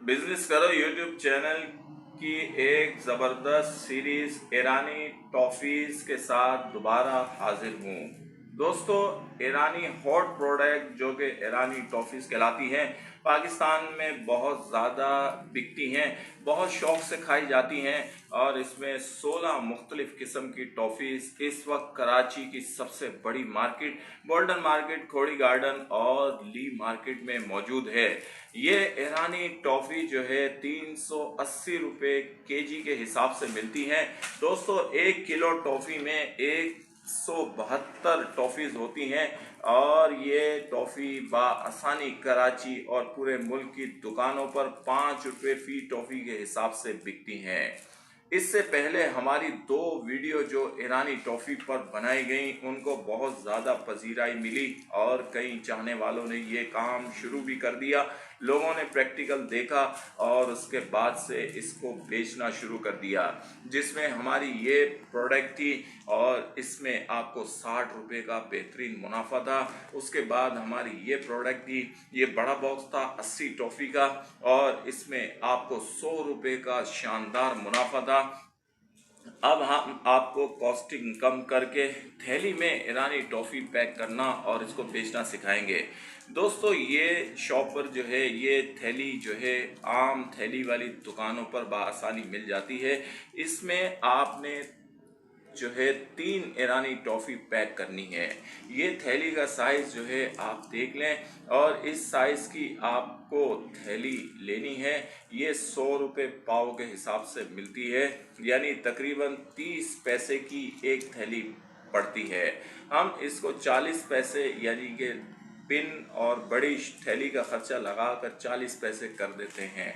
Business करो YouTube channel की एक ज़बरदस्त सीरीज ईरानी टॉफ़ीज़ के साथ दोबारा हाजिर हूँ। दोस्तों, ईरानी हॉट प्रोडक्ट जो कि ईरानी टॉफ़ीज़ कहलाती हैं, पाकिस्तान में बहुत ज़्यादा बिकती हैं, बहुत शौक़ से खाई जाती हैं और इसमें 16 मुख्तलिफ़ किस्म की टॉफ़ीज़ इस वक्त कराची की सबसे बड़ी market golden market, Khori garden और ली मार्केट में मौजूद है। ये ईरानी टॉफ़ी जो है 380 रुपये केजी के हिसाब से मिलती हैं। दोस्तों, 1 किलो टॉफ़ी में 172 टॉफ़ीज़ होती हैं और ये टॉफ़ी बाआसानी कराची और पूरे मुल्क की दुकानों पर 5 रुपये फ़ी टॉफ़ी के हिसाब से बिकती हैं। इससे पहले हमारी 2 वीडियो जो ईरानी टॉफ़ी पर बनाई गई उनको बहुत ज़्यादा पजीराई मिली और कई चाहने वालों ने ये काम शुरू भी कर दिया। लोगों ने प्रैक्टिकल देखा और उसके बाद से इसको बेचना शुरू कर दिया, जिसमें हमारी ये प्रोडक्ट थी और इसमें आपको 60 रुपये का बेहतरीन मुनाफा था। उसके बाद हमारी ये प्रोडक्ट थी, ये बड़ा बॉक्स था 80 टॉफ़ी का और इसमें आपको 100 रुपये का शानदार मुनाफा था। अब हम आपको कॉस्टिंग कम करके थैली में ईरानी टॉफ़ी पैक करना और इसको बेचना सिखाएंगे। दोस्तों, ये शॉपर जो है, ये थैली जो है आम थैली वाली दुकानों पर बाआसानी मिल जाती है। इसमें आपने जो है 3 ईरानी टॉफ़ी पैक करनी है। ये थैली का साइज़ जो है आप देख लें और इस साइज़ की आपको थैली लेनी है। ये 100 रुपये पाव के हिसाब से मिलती है, यानी तकरीबन 30 पैसे की एक थैली पड़ती है। हम इसको 40 पैसे यानी कि पिन और बड़ी थैली का ख़र्चा लगाकर 40 पैसे कर देते हैं।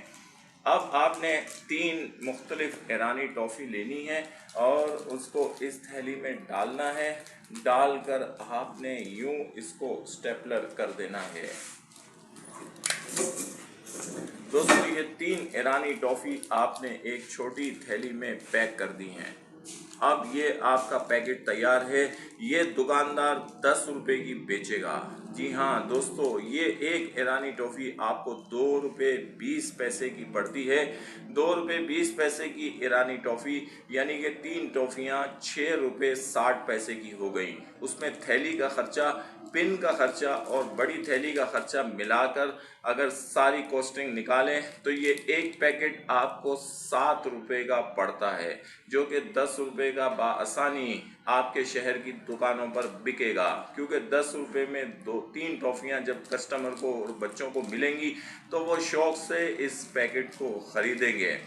अब आपने 3 मुख्तलिफ ईरानी टॉफ़ी लेनी है और उसको इस थैली में डालना है। डालकर आपने यूं इसको स्टेपलर कर देना है। दोस्तों, ये 3 ईरानी टॉफ़ी आपने एक छोटी थैली में पैक कर दी हैं। अब ये आपका पैकेट तैयार है। ये दुकानदार 10 रुपये की बेचेगा। जी हाँ दोस्तों, ये एक ईरानी टॉफ़ी आपको 2 रुपये 20 पैसे की पड़ती है। 2 रुपये 20 पैसे की ईरानी टॉफ़ी यानी कि 3 टॉफ़ियाँ 6 रुपये 60 पैसे की हो गई। उसमें थैली का ख़र्चा, पिन का ख़र्चा और बड़ी थैली का ख़र्चा मिलाकर अगर सारी कॉस्टिंग निकालें तो ये एक पैकेट आपको 7 रुपये का पड़ता है, जो कि 10 रुपये का बाआसानी आपके शहर की दुकानों पर बिकेगा। क्योंकि 10 रुपये में 2-3 टॉफ़ियाँ जब कस्टमर को और बच्चों को मिलेंगी तो वो शौक़ से इस पैकेट को ख़रीदेंगे।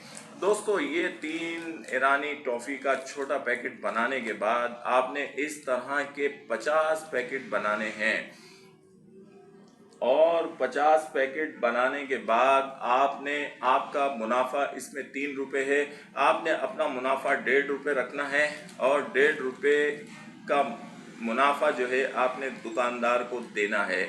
दोस्तों, ये 3 ईरानी टॉफ़ी का छोटा पैकेट बनाने के बाद आपने इस तरह के 50 पैकेट बनाने हैं और 50 पैकेट बनाने के बाद आपने, आपका मुनाफा इसमें 3 रुपये है, आपने अपना मुनाफा 1.5 रुपये रखना है और 1.5 रुपये का मुनाफा जो है आपने दुकानदार को देना है।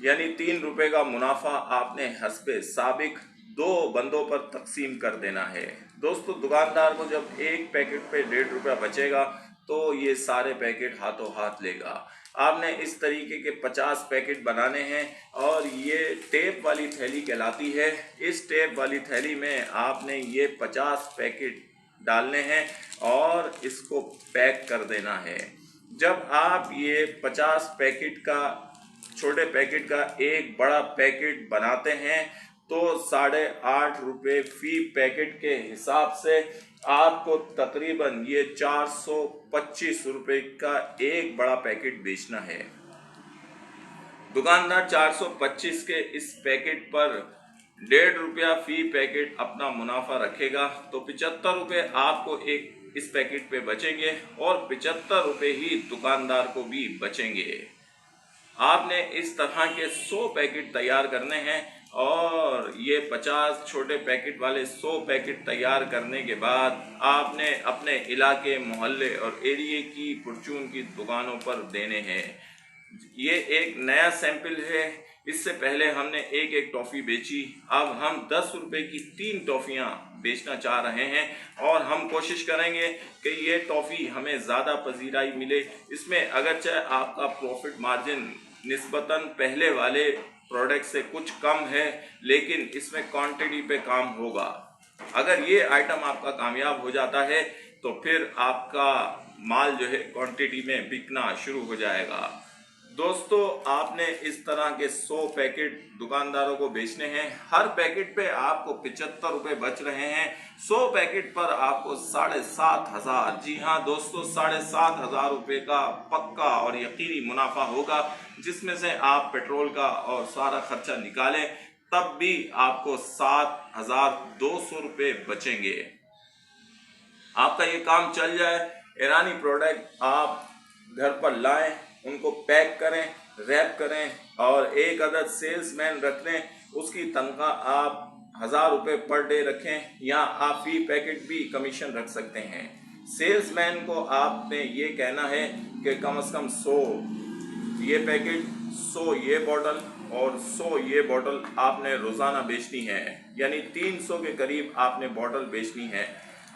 यानी 3 रुपये का मुनाफा आपने हस्बे साबिक 2 बंदों पर तकसीम कर देना है। दोस्तों, दुकानदार को जब एक पैकेट पे 1.5 रुपया बचेगा तो ये सारे पैकेट हाथों हाथ लेगा। आपने इस तरीके के 50 पैकेट बनाने हैं और ये टेप वाली थैली कहलाती है। इस टेप वाली थैली में आपने ये 50 पैकेट डालने हैं और इसको पैक कर देना है। जब आप ये 50 पैकेट का, छोटे पैकेट का एक बड़ा पैकेट बनाते हैं तो 8.5 रुपये फ़ी पैकेट के हिसाब से आपको तकरीबन ये 425 रुपये का एक बड़ा पैकेट बेचना है। दुकानदार 425 के इस पैकेट पर 1.5 रुपया फ़ी पैकेट अपना मुनाफा रखेगा तो 75 रुपये आपको एक इस पैकेट पे बचेंगे और 75 रुपये ही दुकानदार को भी बचेंगे। आपने इस तरह के 100 पैकेट तैयार करने हैं और ये 50 छोटे पैकेट वाले 100 पैकेट तैयार करने के बाद आपने अपने इलाके, मोहल्ले और एरिए की परचून की दुकानों पर देने हैं। ये एक नया सैंपल है। इससे पहले हमने एक टॉफ़ी बेची, अब हम 10 रुपये की 3 टॉफ़ियाँ बेचना चाह रहे हैं और हम कोशिश करेंगे कि ये टॉफ़ी हमें ज़्यादा पजीराई मिले। इसमें अगरचे आपका प्रॉफिट मार्जिन निस्बतन पहले वाले प्रोडक्ट से कुछ कम है, लेकिन इसमें क्वांटिटी पे काम होगा। अगर ये आइटम आपका कामयाब हो जाता है तो फिर आपका माल जो है क्वांटिटी में बिकना शुरू हो जाएगा। दोस्तों, आपने इस तरह के 100 पैकेट दुकानदारों को बेचने हैं। हर पैकेट पे आपको 75 रुपए बच रहे हैं। 100 पैकेट पर आपको 7,500, जी हाँ दोस्तों, 7,500 रुपए का पक्का और यकीनी मुनाफा होगा, जिसमें से आप पेट्रोल का और सारा खर्चा निकालें तब भी आपको 7,200 रुपए बचेंगे। आपका ये काम चल जाए। ईरानी प्रोडक्ट आप घर पर लाएं, उनको पैक करें, रैप करें और एक अदद सेल्समैन रख लें। उसकी तनख्वाह आप 1,000 रुपये पर डे रखें, या आप फी पैकेट भी कमीशन रख सकते हैं। सेल्समैन को आपने ये कहना है कि कम से कम 100 ये पैकेट, 100 ये बॉटल और 100 ये बॉटल आपने रोज़ाना बेचनी है, यानी 300 के करीब आपने बॉटल बेचनी है।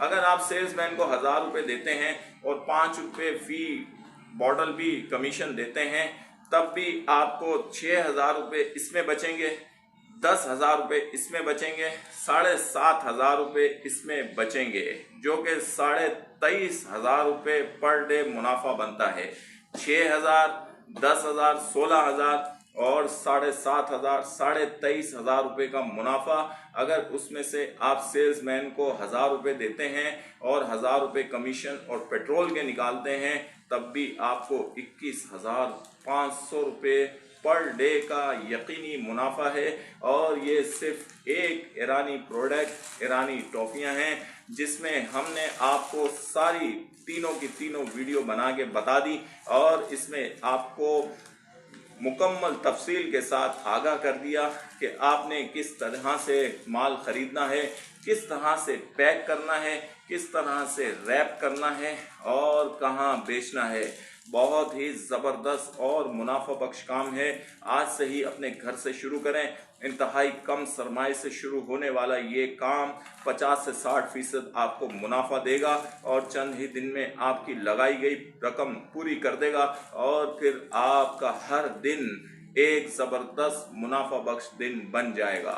अगर आप सेल्समैन को 1,000 रुपये देते हैं और 5 रुपये फी बॉटल भी कमीशन देते हैं, तब भी आपको 6,000 रुपये इसमें बचेंगे, 10,000 रुपये इसमें बचेंगे, 7,500 रुपये इसमें बचेंगे, जो कि 23,500 रुपये पर डे मुनाफा बनता है। 6,000, 10,000, 16,000 और 7,500, 23,500 रुपये का मुनाफा। अगर उसमें से आप सेल्समैन को 1,000 रुपये देते हैं और 1,000 रुपये कमीशन और पेट्रोल के निकालते हैं, तब भी आपको 21,500 रुपये पर डे का यकीनी मुनाफा है। और ये सिर्फ एक ईरानी प्रोडक्ट, ईरानी टॉफ़ियाँ हैं, जिसमें हमने आपको सारी तीनों की तीनों वीडियो बना के बता दी और इसमें आपको मुकम्मल तफसील के साथ आगाह कर दिया कि आपने किस तरह से माल ख़रीदना है, किस तरह से पैक करना है, किस तरह से रैप करना है और कहाँ बेचना है। बहुत ही ज़बरदस्त और मुनाफा बख्श काम है। आज से ही अपने घर से शुरू करें। इंतहाई कम सरमाए से शुरू होने वाला ये काम 50 से 60% आपको मुनाफा देगा और चंद ही दिन में आपकी लगाई गई रकम पूरी कर देगा और फिर आपका हर दिन एक ज़बरदस्त मुनाफा बख्श दिन बन जाएगा।